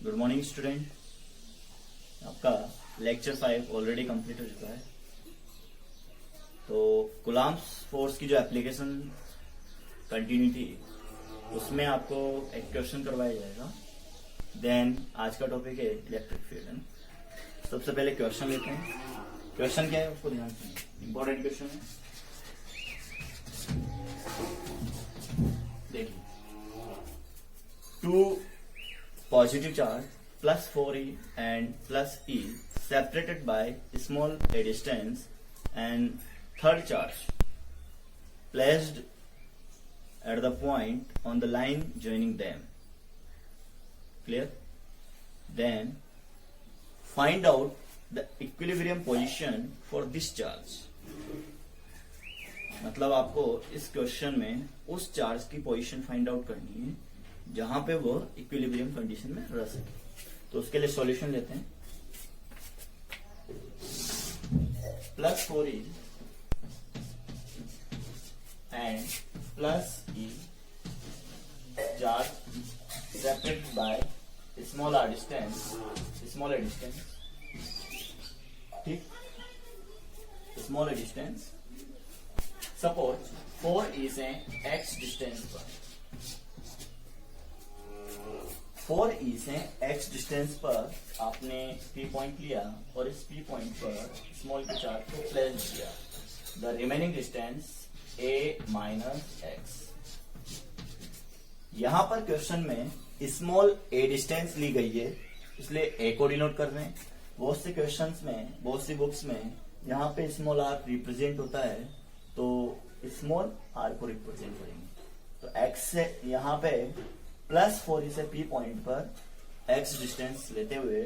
Good morning student. आपका lecture 5 already complete हो चुका है। तो कूलम्ब्स फोर्स की जो एप्लीकेशन कंटिन्यू थी उसमें आपको एक क्वेश्चन करवाया जाएगा। देन आज का टॉपिक है इलेक्ट्रिक फील्ड। सबसे पहले क्वेश्चन लेते हैं। क्वेश्चन क्या है उसको ध्यान से, इंपॉर्टेंट क्वेश्चन है। देखिए, to positive charge plus 4e and plus e separated by small a distance and third charge placed at the point on the line joining them. Clear? Then find out the equilibrium position for this charge. मतलब आपको इस question में उस charge की position find out करनी है जहां पे वो इक्विलिब्रियम कंडीशन में रह सके। तो उसके लिए सॉल्यूशन लेते हैं। Plus 4e and plus e charge separated by small r distance, ठीक, स्मॉल डिस्टेंस। सपोज 4e से x डिस्टेंस पर, 4e से x डिस्टेंस पर आपने P पॉइंट लिया और इस P पॉइंट पर स्मॉल के चार्ज को प्लेस किया। The remaining distance a minus x. यहां पर क्वेश्चन में स्मॉल a डिस्टेंस ली गई है, इसलिए a को डिनोट कर रहे हैं। बहुत से क्वेश्चंस में, बहुत सी बुक्स में यहाँ पे स्मॉल r रिप्रेजेंट होता है, तो स्मॉल r को रिप्रेजेंट करेंगे। तो x से यहाँ पे प्लस 4e से P पॉइंट पर x डिस्टेंस लेते हुए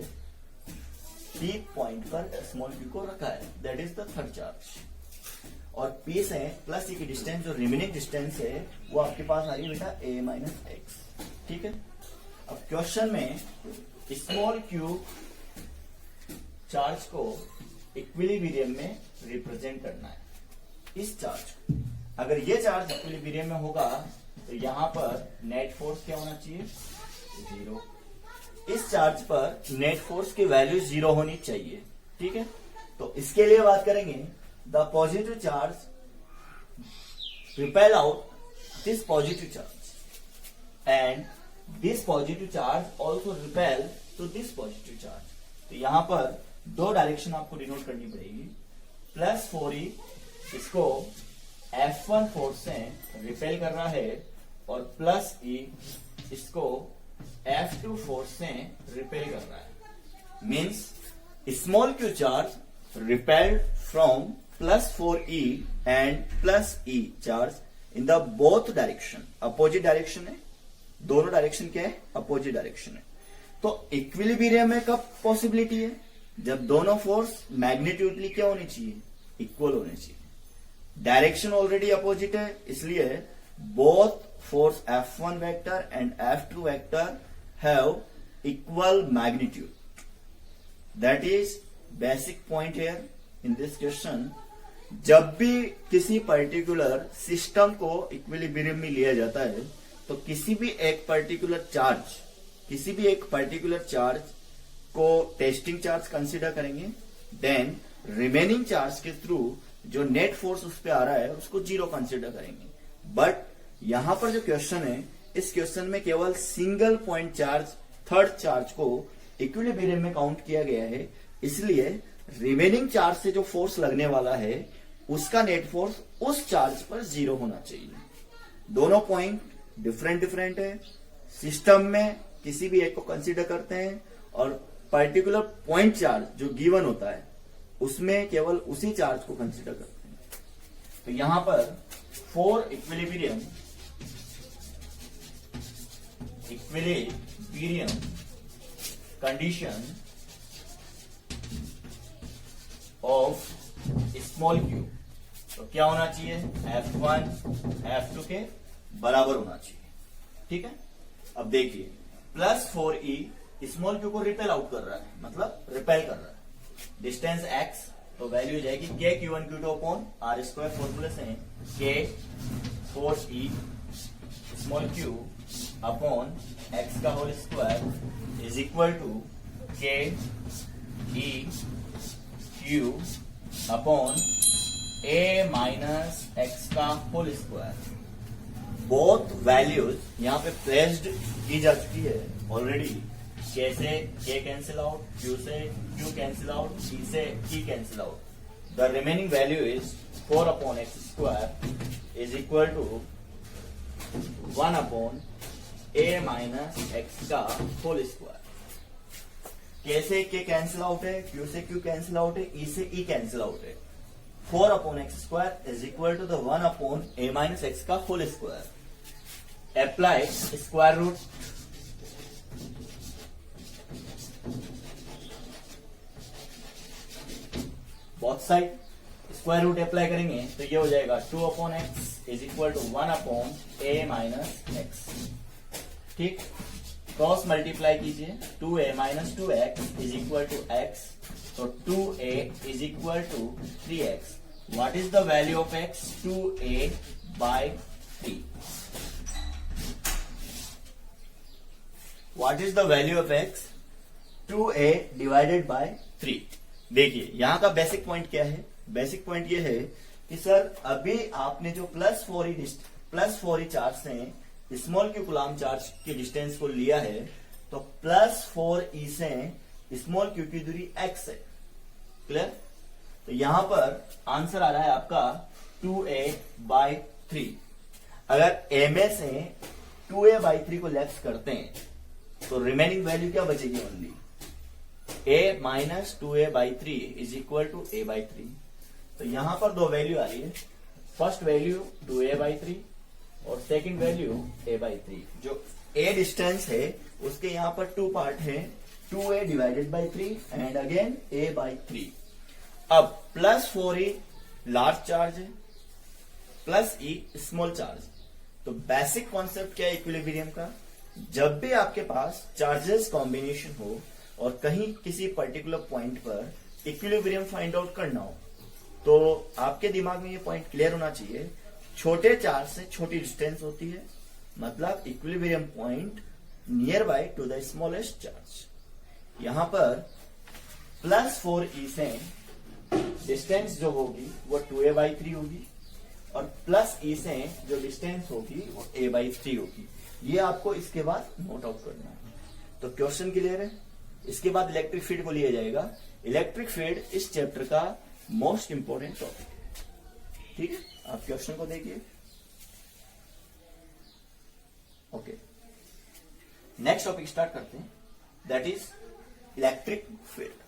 P पॉइंट पर स्मॉल p को रखा है, that is the third charge. और P से प्लस e की डिस्टेंस जो रिमेनिंग डिस्टेंस है वो आपके पास आ रही है बेटा a माइनस एक्स, ठीक है। अब क्वेश्चन में स्मॉल q चार्ज को इक्विलिब्रियम में रिप्रेजेंट करना है। इस चार्ज को, अगर ये चार्ज इक्विलिब्रियम में होगा तो यहां पर नेट फोर्स क्या होना चाहिए? 0। इस चार्ज पर नेट फोर्स की वैल्यू 0 होनी चाहिए, ठीक है। तो इसके लिए बात करेंगे, the positive charge repel out this positive charge and this positive charge also repel to this positive charge. तो यहां पर दो डायरेक्शन आपको डिनोट करनी पड़ेगी। प्लस 4e इसको F1 फोर्स से रिपेल कर रहा है और प्लस e इसको F2 फोर्स से रिपेल कर रहा है। Means small q charge repelled from plus 4e and plus e charge in the both direction. Opposite direction है, दोनों डायरेक्शन क्या है? अपोजिट डायरेक्शन है। तो इक्विलिब्रियम में कब पॉसिबिलिटी है? जब दोनों फोर्स मैग्नीट्यूडली क्या होनी चाहिए? इक्वल होने चाहिए। डायरेक्शन ऑलरेडी अपोजिट है, इसलिए both force F1 vector and F2 vector have equal magnitude. That is basic point here in this question. जब भी किसी पर्टिकुलर सिस्टम को इक्विलिब्रियम में लिया जाता है तो किसी भी एक पर्टिकुलर चार्ज को टेस्टिंग चार्ज कंसीडर करेंगे। देन रिमेनिंग चार्ज के थ्रू जो नेट फोर्स उस पर आ रहा है उसको 0 कंसीडर करेंगे। बट यहां पर जो क्वेश्चन है, इस क्वेश्चन में केवल single point charge, third charge को इक्विलिब्रियम में काउंट किया गया है, इसलिए रिमेनिंग चार्ज से जो फोर्स लगने वाला है उसका नेट फोर्स उस चार्ज पर 0 होना चाहिए। दोनों पॉइंट डिफरेंट है। सिस्टम में किसी भी एक को कंसीडर करते हैं और पर्टिकुलर पॉइंट चार्ज जो गिवन होता है उसमें केवल उसी चार्ज को कंसीडर करते हैं। तो यहां पर for equilibrium condition of small q, तो क्या होना चाहिए? F1 F2 के बराबर होना चाहिए, ठीक है। अब देखिए, प्लस 4e स्मॉल q को रिपेल आउट कर रहा है, मतलब रिपेल कर रहा है। डिस्टेंस x, तो वैल्यू हो जाएगी k q1 q2 upon r square. फॉर्मूले से k 4e small q upon X का whole square is equal to K E Q upon A minus x का होल स्क्वायर। बोथ वैल्यूज यहाँ पे placed की जा चुकी है ऑलरेडी। के से के कैंसिल आउट, क्यू से क्यू कैंसिल आउट, ई से e cancel out. The remaining value is 4 upon x square is equal to 1 upon A minus x का होल स्क्वायर। के से k cancel out है, q से q cancel out है, e से e cancel out है। 4 upon x square is equal to the 1 upon A minus x का whole square. Apply square root. Both side square root apply करेंगे तो ये हो जाएगा 2 upon x is equal to 1 upon A minus x. ठीक, cross multiply कीजिए। 2a minus 2x is equal to x, तो 2a is equal to 3x। What is the value of x? 2a by 3। What is the value of x? 2a divided by 3। देखिए यहां का basic point क्या है? Basic point ये है कि sir अभी आपने जो प्लस 4e चार्ज से स्मॉल क्यू कूलम्ब चार्ज के डिस्टेंस को लिया है, तो प्लस 4e से स्मॉल क्यू की दूरी x है। क्लियर? तो यहां पर आंसर आ रहा है आपका 2a बाय 3। अगर ma से 2a बाय 3 को लेफ्ट करते हैं तो रिमेनिंग वैल्यू क्या बचेगी? Only a minus 2a by 3 is equal to a by 3। तो यहां पर दो वैल्यू आ रही है। फर्स्ट वैल्यू 2a बाई 3 और सेकंड वैल्यू a बाई 3। जो a डिस्टेंस है उसके यहां पर 2 पार्ट है, 2a divided by 3 and again a by 3। अब प्लस 4e लार्ज चार्ज है, प्लस e स्मॉल चार्ज। तो बेसिक कॉन्सेप्ट क्या है इक्विलिब्रियम का? जब भी आपके पास चार्जेस कॉम्बिनेशन हो और कहीं किसी पर्टिकुलर पॉइंट पर इक्विलिब्रियम फाइंड आउट करना हो, तो आपके दिमाग में ये पॉइंट क्लियर होना चाहिए। छोटे चार्ज से छोटी डिस्टेंस होती है, मतलब equilibrium point near by two the smallest charge. यहां पर प्लस 4e से डिस्टेंस जो होगी वो 2a बाई 3 होगी और प्लस e से जो डिस्टेंस होगी वो a बाई 3 होगी। ये आपको इसके बाद नोट आउट करना है। तो क्वेश्चन क्लियर है? इसके बाद इलेक्ट्रिक फील्ड को लिया जाएगा। इलेक्ट्रिक फील्ड इस चैप्टर का मोस्ट इंपोर्टेंट टॉपिक है। ठीक है, आप क्वेश्चन को देखिए। ओके, नेक्स्ट टॉपिक स्टार्ट करते हैं, दैट इज इलेक्ट्रिक फील्ड।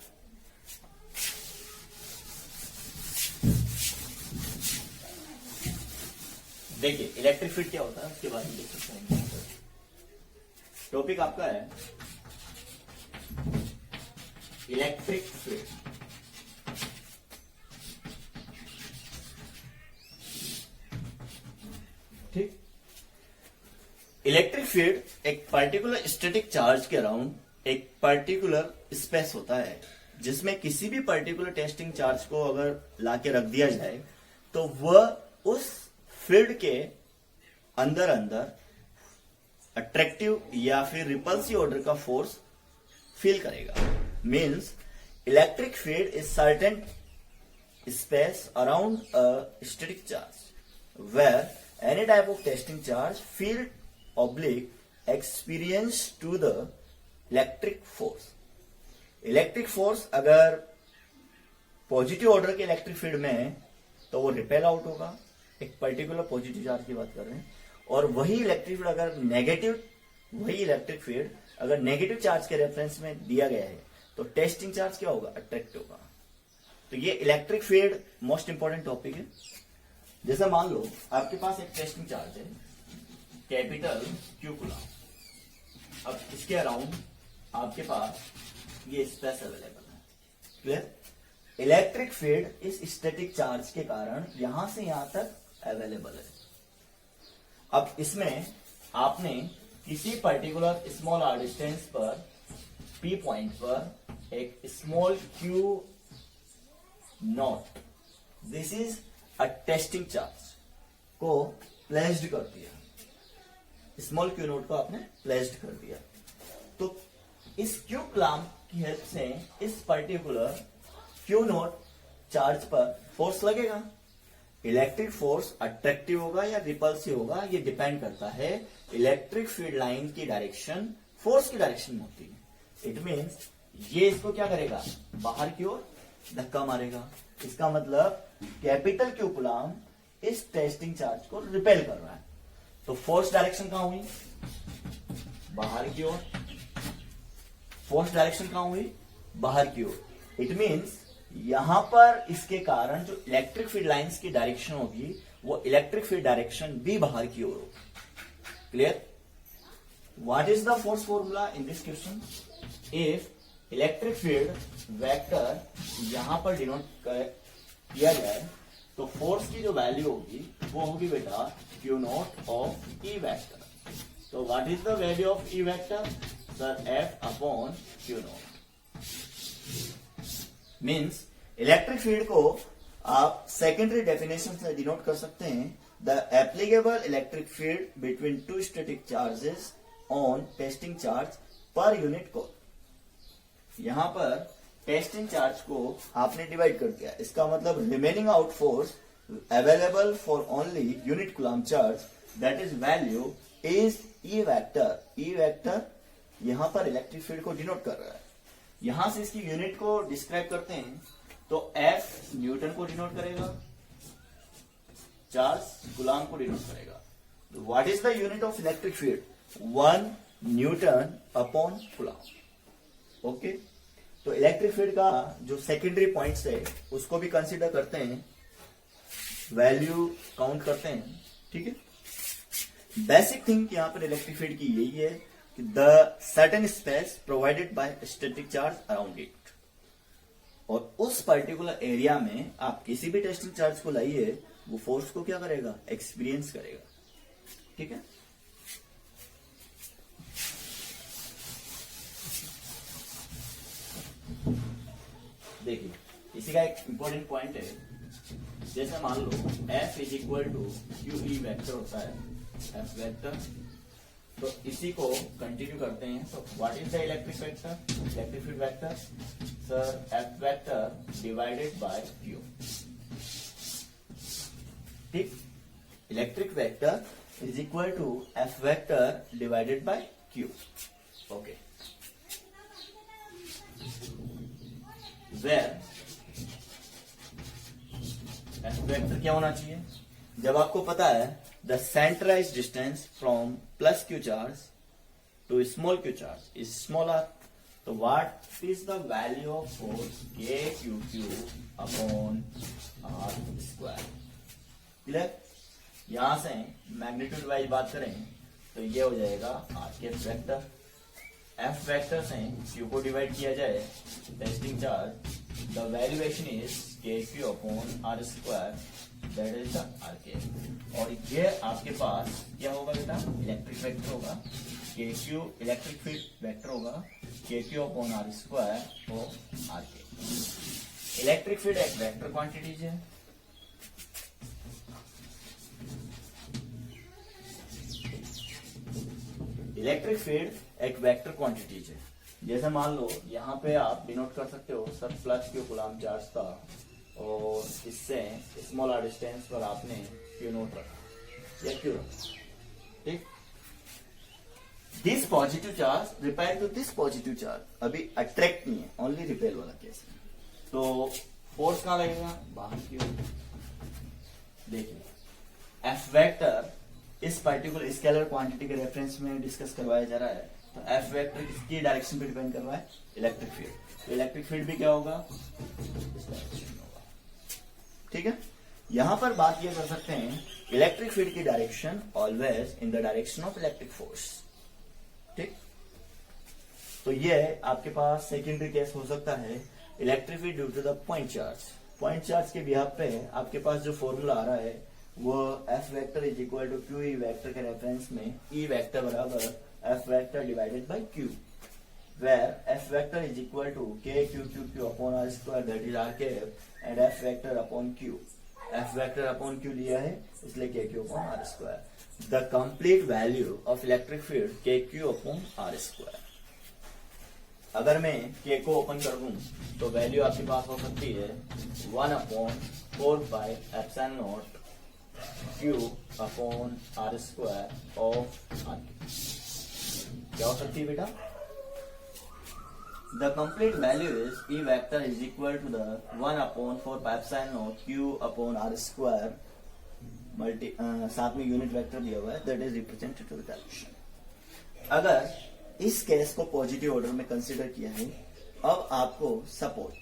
देखिए इलेक्ट्रिक फील्ड क्या होता है उसके बारे में देख सकते हैं। टॉपिक आपका है इलेक्ट्रिक फील्ड। ठीक, इलेक्ट्रिक फील्ड एक पर्टिकुलर स्टैटिक चार्ज के अराउंड एक पर्टिकुलर स्पेस होता है, जिसमें किसी भी पर्टिकुलर टेस्टिंग चार्ज को अगर लाके रख दिया जाए तो वह उस फील्ड के अंदर अट्रैक्टिव या फिर रिपल्सिव ऑर्डर का फोर्स फील करेगा। Means electric field is certain space around a static charge where any type of testing charge field oblique experience to the electric force. Electric force अगर positive order के electric field में है तो वो repel out होगा, एक particular positive charge की बात कर रहे हैं। और वही इलेक्ट्रिक फील्ड अगर नेगेटिव चार्ज के रेफरेंस में दिया गया है तो टेस्टिंग चार्ज क्या होगा? अट्रैक्ट होगा। तो ये electric field most important topic है। जैसे मान लो आपके पास एक टेस्टिंग चार्ज है कैपिटल क्यू कूलम्ब। अब इसके अराउंड आपके पास ये स्पेस अवेलेबल है। क्लियर? इलेक्ट्रिक फील्ड इस स्टैटिक चार्ज के कारण यहां से यहां तक अवेलेबल है। अब इसमें आपने किसी पर्टिकुलर स्मॉल आर डिस्टेंस पर पी पॉइंट पर एक small Q not, this is a testing charge को प्लेस्ड कर दिया। स्मॉल क्यू नोट को आपने प्लेस्ड कर दिया। तो इस क्यू क्लैंप की हेल्प से इस पर्टिकुलर क्यू नोट चार्ज पर फोर्स लगेगा। इलेक्ट्रिक फोर्स अट्रैक्टिव होगा या रिपल्सिव होगा, ये डिपेंड करता है इलेक्ट्रिक फील्ड लाइन की डायरेक्शन, फोर्स की डायरेक्शन में होती है। इट मीन्स ये इसको क्या करेगा, बाहर की ओर धक्का मारेगा। इसका मतलब कैपिटल क्यू कूलम्ब इस टेस्टिंग चार्ज को रिपेल कर रहा है। तो फोर्स डायरेक्शन कहां हुई, बाहर की ओर। फोर्स डायरेक्शन कहां हुई, बाहर की ओर। इट मीन्स यहां पर इसके कारण जो इलेक्ट्रिक फील्ड लाइंस की डायरेक्शन होगी वो इलेक्ट्रिक फील्ड डायरेक्शन भी बाहर की ओर होगी। Clear? What is the force formula in this question? If electric field vector यहां पर डिनोट किया जाए तो फोर्स की जो वैल्यू होगी वो होगी बेटा Q not of E vector. तो what is the value of E vector? Sir F upon Q not. Means electric field को आप सेकेंडरी डेफिनेशन से डिनोट कर सकते हैं, the applicable electric field between two static charges on testing charge पर unit को। यहां पर टेस्टिंग चार्ज को आपने डिवाइड कर दिया, इसका मतलब remaining out force available for only unit coulomb charge, that is value is E vector. E vector यहां पर इलेक्ट्रिक फील्ड को डिनोट कर रहा है। यहां से इसकी यूनिट को डिस्क्राइब करते हैं तो एफ न्यूटन को डिनोट करेगा, चार्ज कूलम्ब को डिनोट करेगा। What is the unit of electric field? 1 Newton upon coulomb. Okay, तो इलेक्ट्रिक फील्ड का जो सेकेंडरी पॉइंट्स है उसको भी कंसीडर करते हैं, वैल्यू काउंट करते हैं। ठीक है, बेसिक थिंग यहां पर इलेक्ट्रिक फील्ड की यही है कि the certain space provided by static charge around it, और उस पर्टिकुलर एरिया में आप किसी भी टेस्टिंग चार्ज को लाइए वो फोर्स को क्या करेगा, एक्सपीरियंस करेगा। ठीक है, देखिए इसी का एक इंपॉर्टेंट पॉइंट है, जैसे मान लो F is equal to Q E vector होता है, F वेक्टर। तो इसी को कंटिन्यू करते हैं। तो what is the electric vector? Electric field vector sir F vector divided by Q। ठीक, electric vector is equal to F vector divided by Q। Okay, where F vector क्या होना चाहिए? जब आपको पता है the centralise distance from plus Q charge to small Q charge is smaller, तो what is the value of force K Q Q upon are square. Clear? यहां से मैग्नीट्यूड वाइज बात करें तो ये हो जाएगा आर के वेक्टर। एफ वेक्टर से क्यू को डिवाइड किया जाए testing charge, the valuation is K Q upon are square, that is the R K. और ये आपके पास क्या होगा बेटा, इलेक्ट्रिक वेक्टर होगा, के क्यू इलेक्ट्रिक फील्ड वेक्टर होगा, के क्यू अपॉन आर स्क्वायर और आर के। इलेक्ट्रिक फील्ड एक वेक्टर क्वांटिटीज है, इलेक्ट्रिक फील्ड एक वेक्टर क्वांटिटीज है। जैसे मान लो यहाँ पे आप डिनोट कर सकते हो sir plus Q coulomb charge था, और इससे स्मॉल आर डिस्टेंस पर आपने क्यू नोट रखा या क्यू रखा। ठीक, this positive charge repel to this positive charge, अभी अट्रैक्ट नहीं है, ओनली रिपेल वाला केस है। तो फोर्स कहां लगेगा, बाहर की ओर। देखिए एफ वेक्टर इस पर्टिकुलर स्केलर क्वांटिटी के रेफरेंस में डिस्कस करवाया जा रहा है, तो एफ वेक्टर किसकी डायरेक्शन पे डिपेंड कर रहा है, इलेक्ट्रिक फील्ड। तो इलेक्ट्रिक फील्ड भी क्या होगा, इस डायरेक्शन में होगा। ठीक है, यहां पर बात ये कर सकते हैं इलेक्ट्रिक फील्ड की direction always in the direction of electric force. ठीक, तो ये आपके पास सेकेंडरी केस हो सकता है electric field due to the point charge. Point charge के बिहाफ पे आपके पास जो फॉर्मूला आ रहा है वो F vector is equal to Q E vector के रेफरेंस में ई वेक्टर बराबर F vector divided by Q, where F vector is equal to K Q Q Q upon are square, that is R K, and F vector upon Q. F vector upon Q लिया है, इसलिए k Q upon are square. The complete value of electric field k Q upon are square. अगर मैं के को open कर दूं तो वैल्यू आपके पास हो सकती है 1/4 q upon are square of r. क्या हो सकती है बेटा? The complete value is E vector is equal to the 1/4 Q upon R square साथ में यूनिट वेक्टर दिया हुआ है, that is represented to the direction। अगर इस केस को पॉजिटिव ऑर्डर में कंसीडर किया है, अब आपको सपोज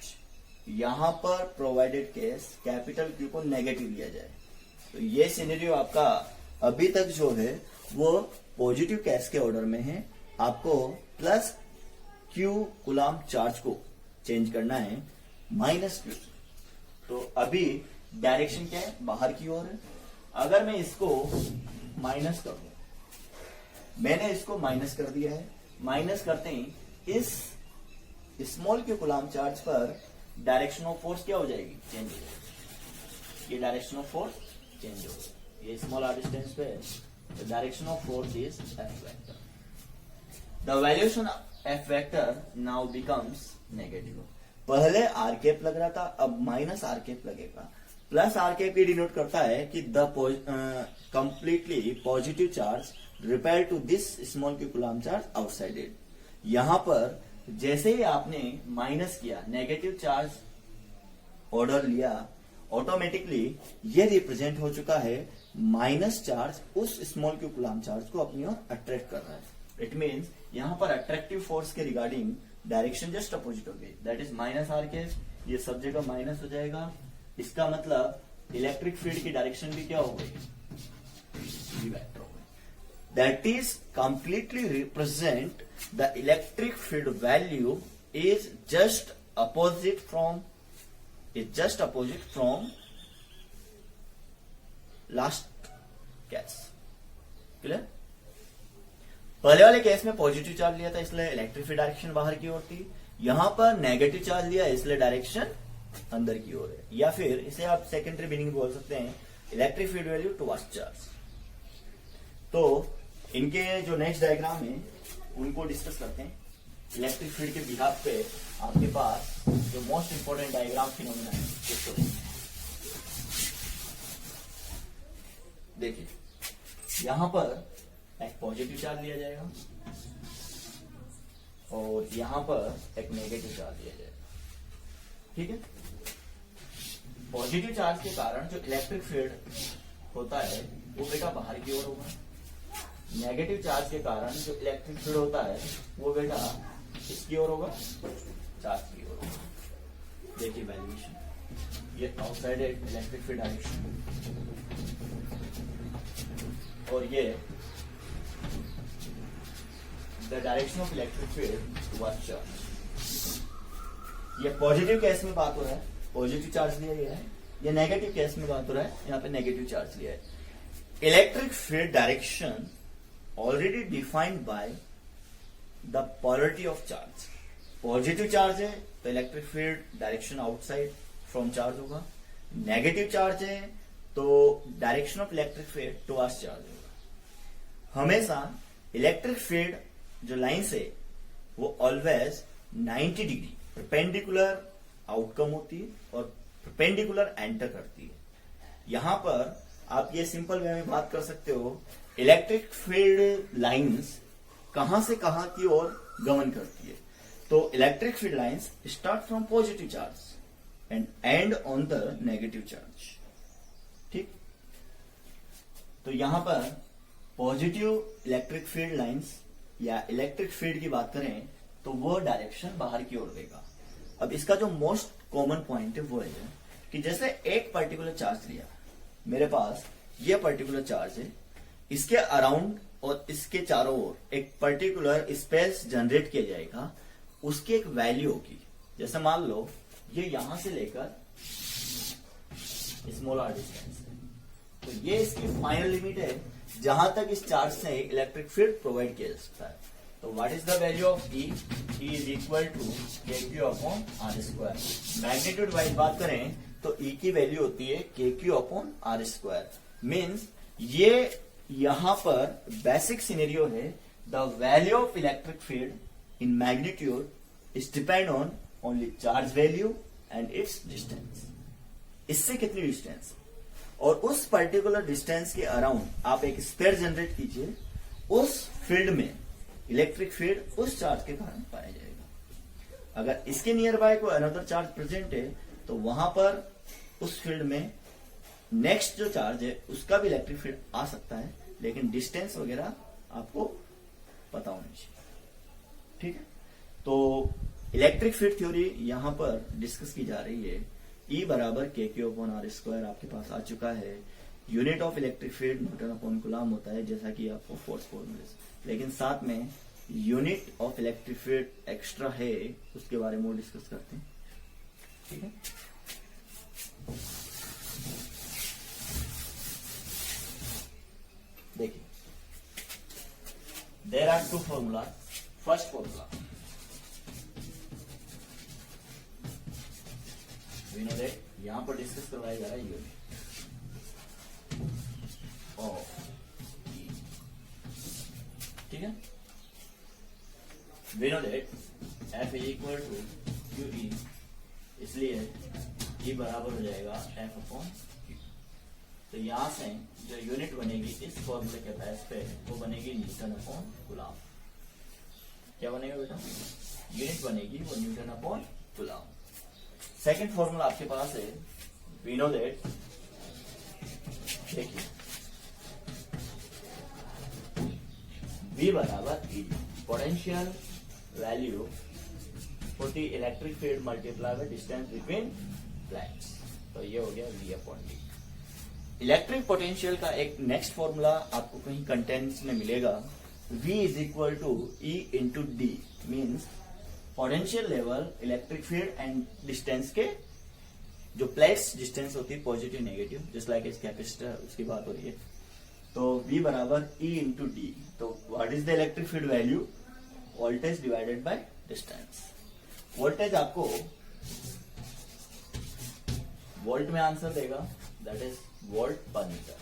यहां पर प्रोवाइडेड केस कैपिटल क्यू को नेगेटिव लिया जाए, तो ये सिनेरियो आपका अभी तक जो है वो पॉजिटिव केस के ऑर्डर में है। आपको प्लस क्यू कूलम चार्ज को चेंज करना है माइनस क्यू। तो अभी डायरेक्शन क्या है? बाहर की ओर है। अगर मैं इसको माइनस कर दूं, मैंने इसको माइनस कर दिया है, माइनस करते ही इस स्मॉल क्यू कूलम चार्ज पर डायरेक्शन ऑफ फोर्स क्या हो जाएगी? चेंज हो जाएगी। ये डायरेक्शन ऑफ फोर्स चेंज हो जाएगी। ये स्मॉल आर डिस्टेंस पे है, the direction of force is F vector. The valuation F vector now becomes negative. पहले आर कैप लग रहा था, अब माइनस आर कैप लगेगा। प्लस आर कैप ये डिनोट करता है कि the completely positive charge repel to this small Q coulomb charge outside it. यहां पर जैसे ही आपने माइनस किया, नेगेटिव चार्ज ऑर्डर लिया, ऑटोमेटिकली ये रिप्रेजेंट हो चुका है माइनस चार्ज उस स्मॉल क्यू कूलम चार्ज को अपनी ओर अट्रैक्ट कर रहा है। इट मीन्स यहां पर अट्रैक्टिव फोर्स के रिगार्डिंग डायरेक्शन जस्ट अपोजिट हो गई, दैट इज माइनस आर के। ये सब जगह माइनस हो जाएगा। इसका मतलब इलेक्ट्रिक फील्ड की डायरेक्शन भी क्या हो गई? वेक्टर हो गई। That is completely represent the electric field value is just opposite from last case. Clear? पहले वाले केस में पॉजिटिव चार्ज लिया था, इसलिए इलेक्ट्रिक फील्ड डायरेक्शन बाहर की ओर थी। यहां पर नेगेटिव चार्ज लिया, इसलिए डायरेक्शन अंदर की ओर है। या फिर इसे आप सेकेंडरी मीनिंग बोल सकते हैं, electric field value towards charge. तो इनके जो नेक्स्ट डायग्राम है उनको डिस्कस करते हैं। इलेक्ट्रिक फील्ड के बिहाफ पे आपके पास जो मोस्ट इंपोर्टेंट डायग्राम फिनोमेना है उसको देखिए। यहां पर एक पॉजिटिव चार्ज लिया जाएगा और यहां पर एक नेगेटिव चार्ज लिया जाएगा। ठीक है? पॉजिटिव चार्ज के कारण जो इलेक्ट्रिक फील्ड होता है वो बेटा बाहर की ओर होगा। नेगेटिव चार्ज के कारण जो इलेक्ट्रिक फील्ड होता है वो बेटा किसकी ओर होगा? चार्ज की ओर होगा। देखिए वैल्यूएशन, ये आउटसाइड इलेक्ट्रिक फील्ड डायरेक्शन और ये the direction of electric field towards charge. ये पॉजिटिव केस में बात हो रहा है, पॉजिटिव चार्ज लिया गया है। ये नेगेटिव केस में बात हो रहा है, यहाँ पे नेगेटिव चार्ज लिया है। Electric field direction already defined by the polarity of charge. Positive charge है तो electric field direction outside from charge होगा। नेगेटिव चार्ज है तो direction of electric field towards charge होगा। हमेशा इलेक्ट्रिक फील्ड जो लाइन है वो ऑलवेज 90 डिग्री परपेंडिकुलर आउटकम होती है और परपेंडिकुलर एंटर करती है। यहां पर आप ये सिंपल वे में बात कर सकते हो, इलेक्ट्रिक फील्ड लाइंस कहां से कहां की ओर गमन करती है। तो electric field lines start from positive charge and and on the negative charge. ठीक? तो यहां पर पॉजिटिव इलेक्ट्रिक फील्ड लाइंस या इलेक्ट्रिक फील्ड की बात करें तो वो डायरेक्शन बाहर की ओर देगा। अब इसका जो मोस्ट कॉमन पॉइंट है वो है कि जैसे एक पर्टिकुलर चार्ज लिया, मेरे पास ये पर्टिकुलर चार्ज है, इसके अराउंड और इसके चारों ओर एक पर्टिकुलर स्पेस जनरेट किया जाएगा, उसकी एक वैल्यू होगी। जैसे मान लो ये यहां से लेकर स्मॉल आर डिस्टेंस है, तो ये इसकी फाइनल लिमिट है जहां तक इस चार्ज से इलेक्ट्रिक फील्ड प्रोवाइड किया जा सकता है। तो what is the value of E? E is equal to K Q upon are square. Magnitude wise बात करें तो E की वैल्यू होती है KQ/R²। मीन्स ये यहां पर बेसिक सिनेरियो है, the value of electric field in magnitude is depend on only charge value and it's distance. इससे कितनी डिस्टेंस और उस पर्टिकुलर डिस्टेंस के अराउंड आप एक स्फीयर जनरेट कीजिए, उस फील्ड में इलेक्ट्रिक फील्ड उस चार्ज के कारण पाया जाएगा। अगर इसके नियर बाय कोई अनदर चार्ज प्रेजेंट है तो वहां पर उस फील्ड में नेक्स्ट जो चार्ज है उसका भी इलेक्ट्रिक फील्ड आ सकता है, लेकिन डिस्टेंस वगैरह आपको पता होनी चाहिए। ठीक है, तो इलेक्ट्रिक फील्ड थ्योरी यहां पर डिस्कस की जा रही है। E बराबर KQ/R² आपके पास आ चुका है। यूनिट ऑफ इलेक्ट्रिक फील्ड न्यूटन/कूलम होता है, जैसा कि आपको फोर्स फॉर्मूले, लेकिन साथ में unit of electric field extra है, उसके बारे में डिस्कस करते हैं। ठीक है, देखिए, there are two formula. First formula यहां पर डिस्कस करवाया जा रहा है यूनिट ऑफ E। ठीक है, we know that F is equal to QE, इसलिए E बराबर हो जाएगा F/Q। तो यहां से जो यूनिट बनेगी इस फॉर्मूले के बेस पे वो बनेगी न्यूटन/कूलम। क्या बनेगा बेटा? यूनिट बनेगी वो न्यूटन/कूलम। सेकेंड फॉर्मूला आपके पास है, वी नो दैट, देखिए, V बराबर E, potential value for the electric field multiply by distance between plates. तो ये हो गया V/D। इलेक्ट्रिक पोटेंशियल का एक नेक्स्ट फॉर्मूला आपको कहीं कंटेंट्स में मिलेगा, V is equal to E into D। Means potential level, electric field and distance के जो प्लेट्स डिस्टेंस होती है पॉजिटिव नेगेटिव, जस्ट लाइक इस कैपेसिटर, उसकी बात हो रही है। तो V बराबर E इंटू D। तो what is the electric field value? Voltage divided by distance. Voltage आपको वोल्ट में आंसर देगा, that is volt per metre,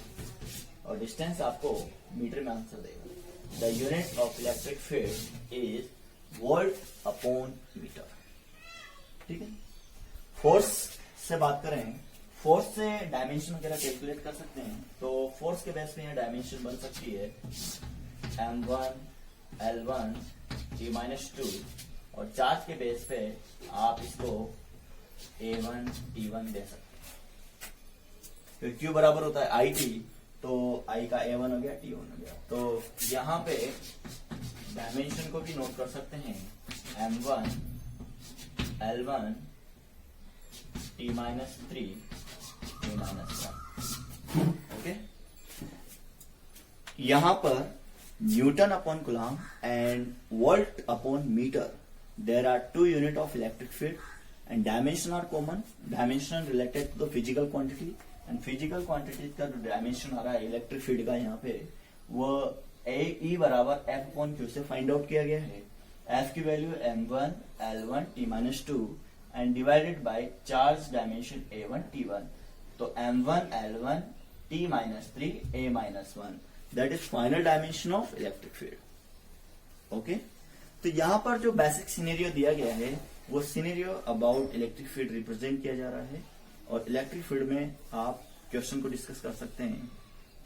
और डिस्टेंस आपको मीटर में आंसर देगा। The unit of electric field is volt per metre. ठीक है, फोर्स से बात करें, फोर्स से डायमेंशन वगैरह कैलकुलेट कर सकते हैं। तो फोर्स के बेस पे यह डायमेंशन बन सकती है M1 L1 T-2, और चार्ज के बेस पे आप इसको A1 T1 दे सकते हैं। Q बराबर होता है IT, तो I का A1 हो गया, T1 हो गया। तो यहां पे डायमेंशन को भी नोट कर सकते हैं, M1 L1 T-3 T-1। Okay, यहां पर newton per coulomb and volt per metre, there are two unit of electric field and dimension are common. Dimension related to the physical quantity, and physical quantity का जो डायमेंशन आ रहा है इलेक्ट्रिक फील्ड का यहाँ पे, वो E बराबर F/Q से फाइंड आउट किया गया है। F की value M1 L1 T-2 and divided by charge dimension A1 T1। तो M1 L1 T-3 A-1, that is final dimension of electric field. Okay, तो यहां पर जो बेसिक सिनेरियो दिया गया है वो scenario about electric field represent किया जा रहा है, और इलेक्ट्रिक फील्ड में आप क्वेश्चन को डिस्कस कर सकते हैं।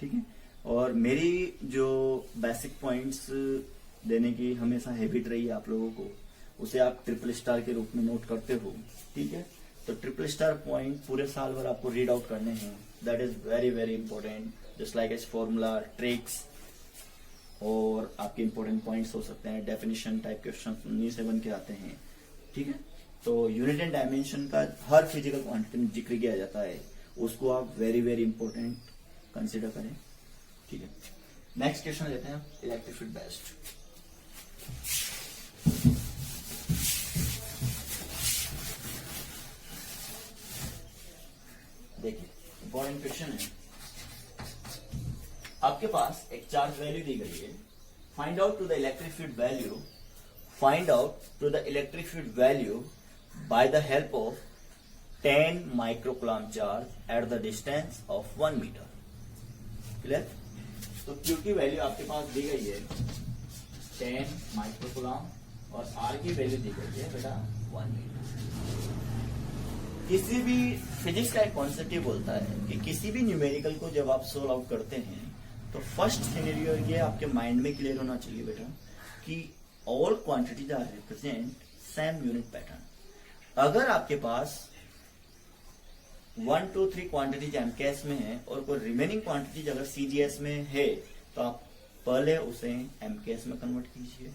ठीक है, और मेरी जो बेसिक पॉइंट्स देने की हमेशा हैबिट रही है आप लोगों को, उसे आप ट्रिपल स्टार के रूप में नोट करते हो। ठीक है, तो ट्रिपल स्टार पॉइंट पूरे साल भर आपको रीड आउट करने हैं, that is very very important, just like S formula, tricks, और आपके इंपॉर्टेंट पॉइंट्स हो सकते हैं, डेफिनेशन टाइप क्वेश्चन उन्हीं से बन के आते हैं। ठीक है, तो यूनिट एंड डायमेंशन का हर फिजिकल क्वांटिटी में जिक्र किया जाता है, उसको आप वेरी वेरी इंपॉर्टेंट कंसिडर करें। ठीक है, नेक्स्ट क्वेश्चन लेते हैं इलेक्ट्रिक फील्ड बेस्ड। देखिए, इंपॉर्टेंट क्वेश्चन है, आपके पास एक चार्ज वैल्यू दी गई है, find out to the electric field value, find out to the electric field value by the help of 10 microcoulomb charge at the distance of 1 metre. Clear? तो Q की वैल्यू आपके पास दी गई है 10 माइक्रोकुलाम और R की वैल्यू दी गई है बेटा 1 मीटर। किसी भी फिजिक्स का एक कॉन्सेप्ट ये बोलता है कि किसी भी न्यूमेरिकल को जब आप सोल्व आउट करते हैं तो फर्स्ट सिनेरियो ये आपके माइंड में क्लियर होना चाहिए बेटा कि all quantities are represent same unit pattern. अगर आपके पास 1 2 3 क्वांटिटीज एमकेएस में है और कोई रिमेनिंग क्वांटिटीज अगर सीजीएस में है तो आप पहले उसे एमकेएस में कन्वर्ट कीजिए,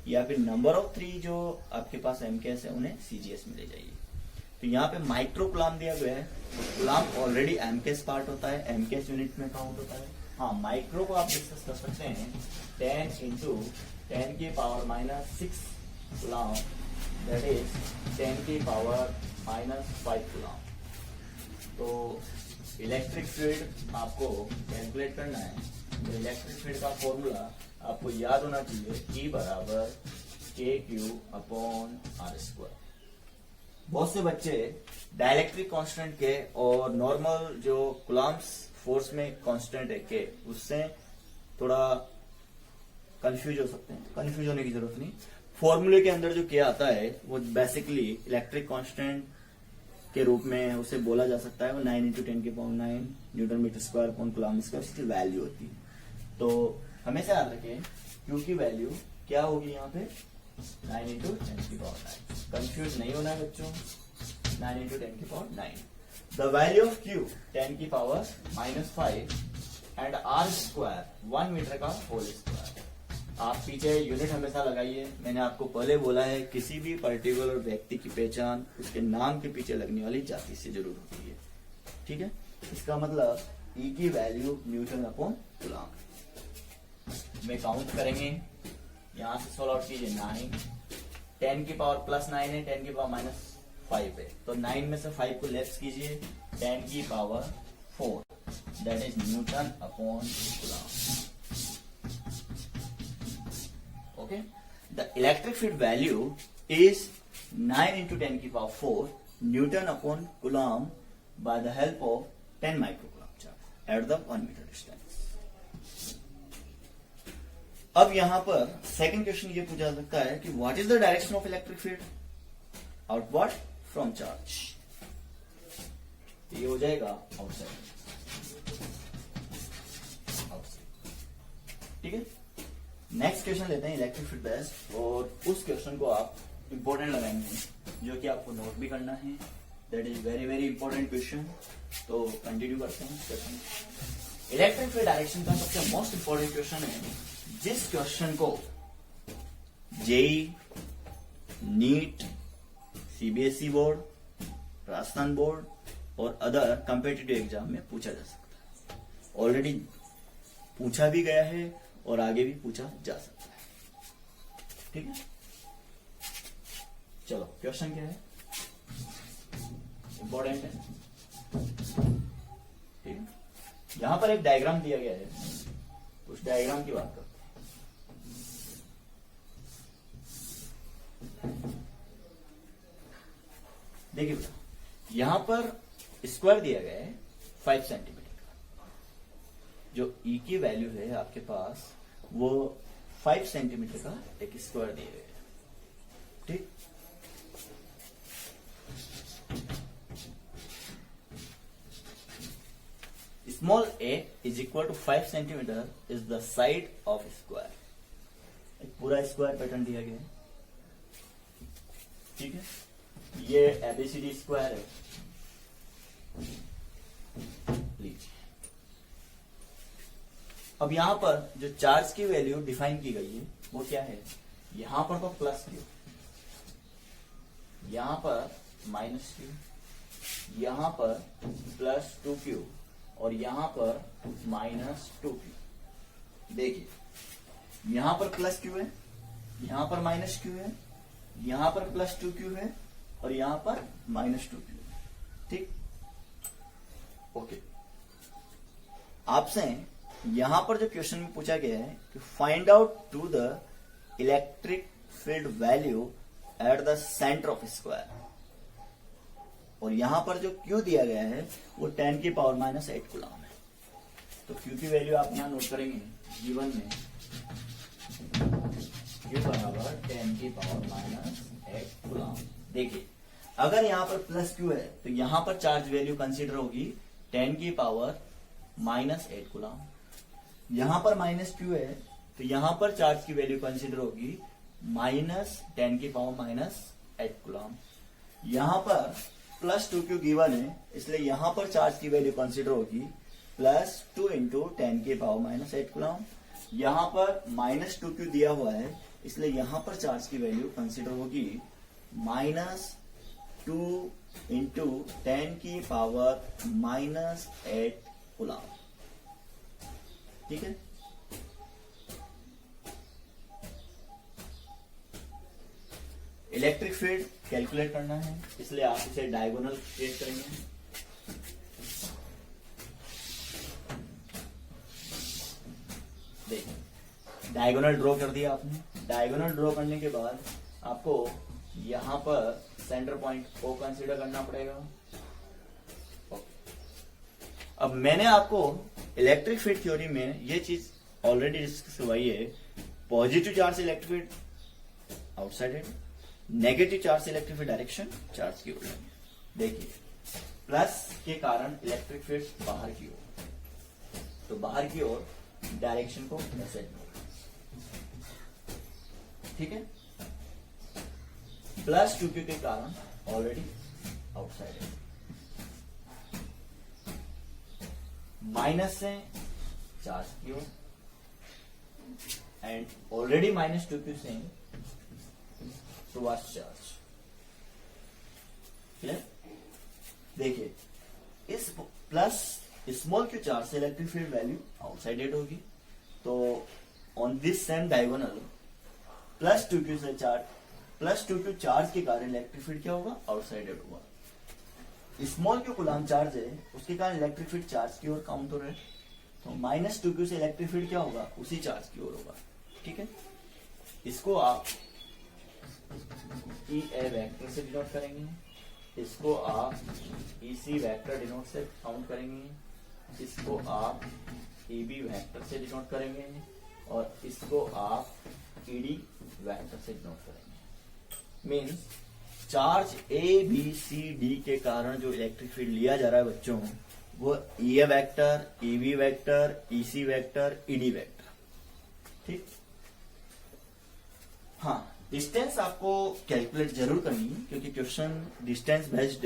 या फिर नंबर ऑफ 3 जो आपके पास एमकेएस है उन्हें सीजीएस में ले जाइए। तो यहाँ पे माइक्रोकुलाम दिया गया है, कुलाम ऑलरेडी एमकेएस पार्ट होता है, एमकेएस यूनिट में काउंट होता है। हाँ, माइक्रो को आप डिस्कस कर सकते हैं 10 इंटू 10 की पावर -6 कुलाम, दैट इज 10 की पावर -5 कुलाम। तो इलेक्ट्रिक फील्ड आपको कैलकुलेट करना है। तो इलेक्ट्रिक फील्ड का फॉर्मूला आपको याद होना चाहिए, E बराबर KQ/R²। बहुत से बच्चे डाइलेक्ट्रिक कांस्टेंट के और नॉर्मल जो कुलाम्स फोर्स में कांस्टेंट है के, उससे थोड़ा कंफ्यूज हो सकते हैं। कंफ्यूज होने की जरूरत नहीं। फॉर्मूले के अंदर जो क्या आता है वो बेसिकली इलेक्ट्रिक कांस्टेंट के रूप में उसे बोला जा सकता है। वो 9 × 10⁹ newton metre square upon coulomb square इसकी वैल्यू होती है। तो हमेशा याद रखें Q की वैल्यू क्या होगी यहाँ पे 9 × 10⁹। कंफ्यूज नहीं होना है बच्चों, 9 × 10⁹। द वैल्यू ऑफ Q 10 की पावर -5 एंड R² 1 मीटर का होल स्क्वायर। आप पीछे यूनिट हमेशा लगाइए। मैंने आपको पहले बोला है किसी भी पर्टिकुलर व्यक्ति की पहचान उसके नाम के पीछे लगने वाली जाति से जरूर होती है। ठीक है, इसका मतलब E की वैल्यू न्यूटन/कूलम में काउंट करेंगे। यहां से सॉल्व आउट कीजिए 9, 10 की पावर +9 है, 10 की पावर -5 है, तो 9 में से 5 को लेफ्ट कीजिए, 10 की power 4 that is newton per coulomb. Okay, the electric field value is 9 × 10 की power 4 Newton/Coulomb by the help of 10 microcoulomb charge at the 1 meter distance. अब यहां पर सेकंड क्वेश्चन ये पूछा सकता है कि what is the direction of electric field outward from charge. ये हो जाएगा आउटसाइड। ठीक है, नेक्स्ट क्वेश्चन लेते हैं इलेक्ट्रिक फील्ड बेस्ड, और उस क्वेश्चन को आप इंपॉर्टेंट लगाएंगे जो कि आपको नोट भी करना है। That is very very important question. तो कंटिन्यू करते हैं क्वेश्चन। इलेक्ट्रिक फील्ड डायरेक्शन का सबसे मोस्ट इंपॉर्टेंट क्वेश्चन है, जिस क्वेश्चन को JEE, NEET, CBSE board, Rajasthan board और अदर कॉम्पिटिटिव एग्जाम में पूछा जा सकता है। ऑलरेडी पूछा भी गया है और आगे भी पूछा जा सकता है। ठीक है, चलो क्वेश्चन क्या है, इंपॉर्टेंट है। ठीक है, यहां पर एक डायग्राम दिया गया है, उस डायग्राम की बात करते हैं। देखिए बेटा, यहां पर स्क्वायर दिया गया है 5 सेंटीमीटर का। जो E की वैल्यू है आपके पास वो 5 सेंटीमीटर का एक स्क्वायर दिया गया है। ठीक, small a is equal to 5 centimetre is the side of square. एक पूरा स्क्वायर पैटर्न दिया गया है। ठीक है, ये एबीसीडी स्क्वायर है। लीजिए, अब यहां पर जो चार्ज की वैल्यू डिफाइन की गई है वो क्या है, यहां पर तो +Q, यहां पर -Q, यहां पर +2Q और यहां पर -2Q। देखिए, यहां पर +Q है, यहां पर -Q है, यहां पर +2Q है और यहां पर -2Q है। ठीक, ओके। आपसे यहां पर जो क्वेश्चन में पूछा गया है कि find out to the electric field value at the centre of square. और यहां पर जो Q दिया गया है वो 10 की पावर माइनस 8 कूलम है। तो Q की वैल्यू आप यहां नोट करेंगे जीवन में Q बराबर 10 की पावर माइनस 8 कूलम। देखिए अगर यहाँ पर प्लस Q है तो यहां पर चार्ज वैल्यू कंसीडर होगी 10 की पावर माइनस 8 कूलम। यहां पर माइनस Q है तो यहां पर चार्ज की वैल्यू कंसीडर होगी माइनस 10 की पावर माइनस 8 कूलम। यहां पर प्लस 2Q गिवन है इसलिए यहां पर चार्ज की वैल्यू कंसीडर होगी प्लस 2 इंटू 10 की पावर माइनस 8 कूलम। यहां पर माइनस 2Q दिया हुआ है इसलिए यहां पर चार्ज की वैल्यू कंसीडर होगी माइनस 2 इंटू 10 की पावर माइनस 8 कूलम। ठीक है, इलेक्ट्रिक फील्ड कैलकुलेट करना है इसलिए आप इसे डायगोनल क्रिएट करेंगे। देखिए डायगोनल ड्रॉ कर दिया आपने। डायगोनल ड्रॉ करने के बाद आपको यहां पर सेंटर पॉइंट को कंसीडर करना पड़ेगा। अब मैंने आपको इलेक्ट्रिक फील्ड थ्योरी में ये चीज ऑलरेडी डिस्कस करवाई है। पॉजिटिव चार्ज से electric field outside, negative charge से इलेक्ट्रिक फील्ड डायरेक्शन चार्ज की ओर। देखिए प्लस के कारण इलेक्ट्रिक फील्ड बाहर की ओर, तो बाहर की ओर डायरेक्शन को ऐसे, ठीक है। प्लस क्योंकि के कारण ऑलरेडी आउटसाइड है। माइनस से चार्ज की ओर एंड ऑलरेडी माइनस 2Q से टुवर्ड्स चार्ज। क्लियर? देखिए इस प्लस स्मॉल क्यू चार्ज से इलेक्ट्रिक फील्ड वैल्यू आउटसाइडेड होगी। तो on this same diagonal plus 2Q charge के कारण इलेक्ट्रिक फील्ड क्या होगा? आउटसाइडेड होगा। स्मॉल क्यू कूलम चार्ज है उसके कारण इलेक्ट्रिक फील्ड चार्ज की ओर काउंट हो रहा है, तो माइनस 2Q से इलेक्ट्रिक फील्ड क्या होगा? उसी चार्ज की ओर होगा। ठीक है, इसको आप E A वेक्टर से डिनोट करेंगे, इसको आप EC वेक्टर डिनोट से काउंट करेंगे, इसको आप EB वेक्टर से डिनोट करेंगे और इसको आप ED वेक्टर से डिनोट करेंगे। मीन्स चार्ज ABCD के कारण जो इलेक्ट्रिक फील्ड लिया जा रहा है बच्चों, वो EA vector, EB vector, EC vector, ED vector. ठीक, हाँ डिस्टेंस आपको कैलकुलेट जरूर करनी है क्योंकि क्वेश्चन डिस्टेंस बेस्ड